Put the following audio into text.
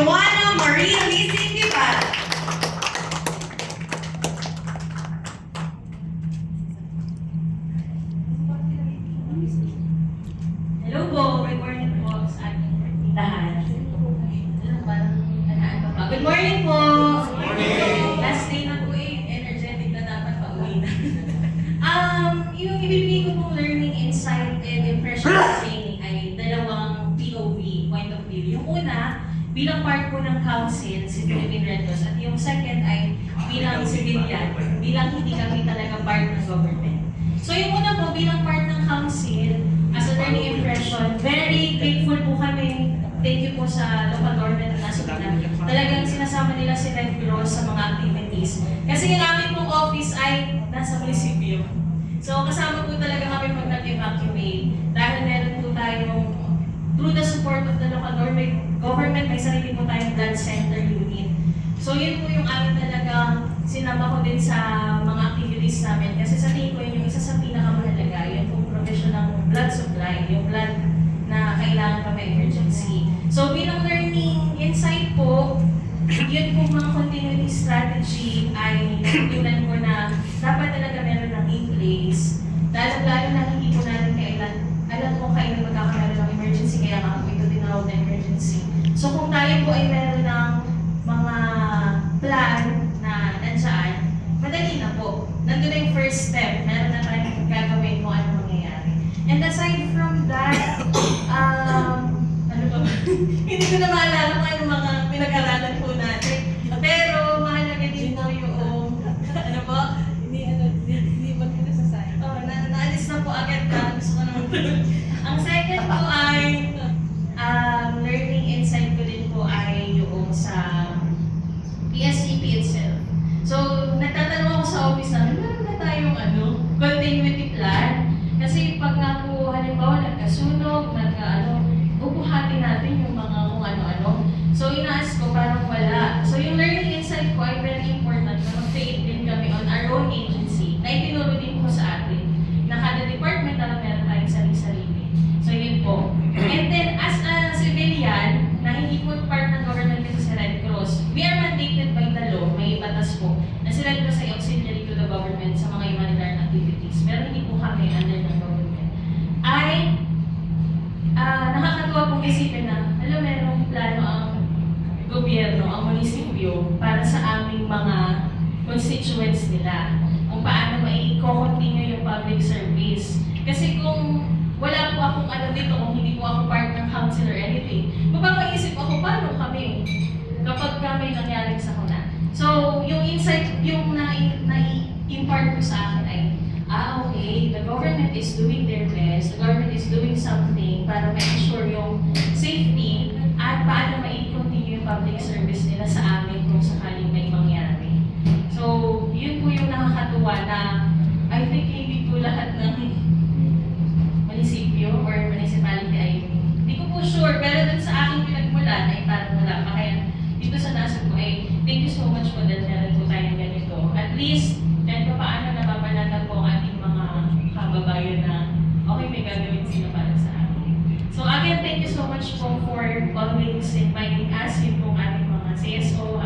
Joanna Maria Lising Guevara. Hello po, good morning po sa ating tindahan. Good morning po! Last day na po energetic na dapat pauwi na. Yung ibibigay ko pong learning insight and impression training ay dalawang POV, point of view. Yung una, bilang part po ng council, si Philippine Red Cross, at yung second ay bilang civilian, bilang hindi kami talaga part ng government. So yung una po, bilang part ng council, as a learning impression, very grateful po kami. Thank you po sa local government na nasa Pinas. Talagang sinasama nila si Red Cross sa mga activities. Kasi yung aming pong office ay nasa munisipyo. So kasama po talaga kami pag nag-evacuate. Dahil meron po tayong, through the support of the local government, may sarili po tayong blood center unit. So yun po yung amin talagang sinama ko din sa mga activities namin. Kasi sa tingin ko yun yung isa sa pinakamahalaga, yung pong provision ng blood supply, yung blood na kailangan pa may emergency. So bilang learning insight po, yun po mga continuity strategy ay natutunan ko na dapat talaga meron ng in place. Lalo na hindi po natin kailan, alam ko kailan magkakaroon ng emergency, kaya nga po ito tinawag na emergency. So kung tayo po ay meron ng mga plan na nandiyan, madali na po. Nandun na yung first step, meron na tayong gagawin kung ano mangyayari. And aside from that, ano ba? Hindi ko na maalala kung ano mga pinag-aralan po natin. Pero mahalaga din po yung, ano po? Hindi ba kita sa side? Oh, naalis na po agad na. Gusto ko naman tuloy. Ang second po ay, learning insight ko din po ay yung sa PSEP itself. So, nagtatanong ako sa office namin, meron na tayong continuity plan. Kasi pag nga po, halimbawa, nagkasunog, bubuhatin natin yung mga kung ano-ano. So, inaas ko, parang wala. So, yung learning insight ko ay very important na mag-create din kami on our own agency na itinuro din po sa atin na kada department na meron tayong sarili-sarili. So, yun po. And then, as a civilian, na hindi po part ng government kasi sa Red Cross, we are mandated by the law, may batas po, na si Red Cross ay auxiliary to the government sa mga humanitarian activities. Pero hindi po kami under ng government. Ay, nakakatuwa pong isipin na, merong plano ang gobyerno, ang munisipyo, para sa aming mga constituents nila. Kung paano mai-continue yung public service. Kasi kung wala po akong dito, kung hindi po ako part ng council or anything, mapapaisip ako, paano kami kapag kami nangyaring sa kuna. So, yung insight, yung na-impart ko sa akin ay, okay, the government is doing their best, the government is doing something para ma-ensure yung safety at paano mai-continue yung public service nila sa amin kung sakaling may mangyari. So, yun po yung nakakatuwa na I think hindi po lahat ng munisipyo or municipality ay hindi ko po sure, pero dun sa aking pinagmulan ay parang wala pa. Kaya dito sa nasa po ay thank you so much po dahil meron po tayong ganito. At least, kahit pa paano napapanatan po ang ating mga kababayan na okay, may gagawin sila para sa amin. So again, thank you so much po for always inviting us, yun pong ating mga CSO,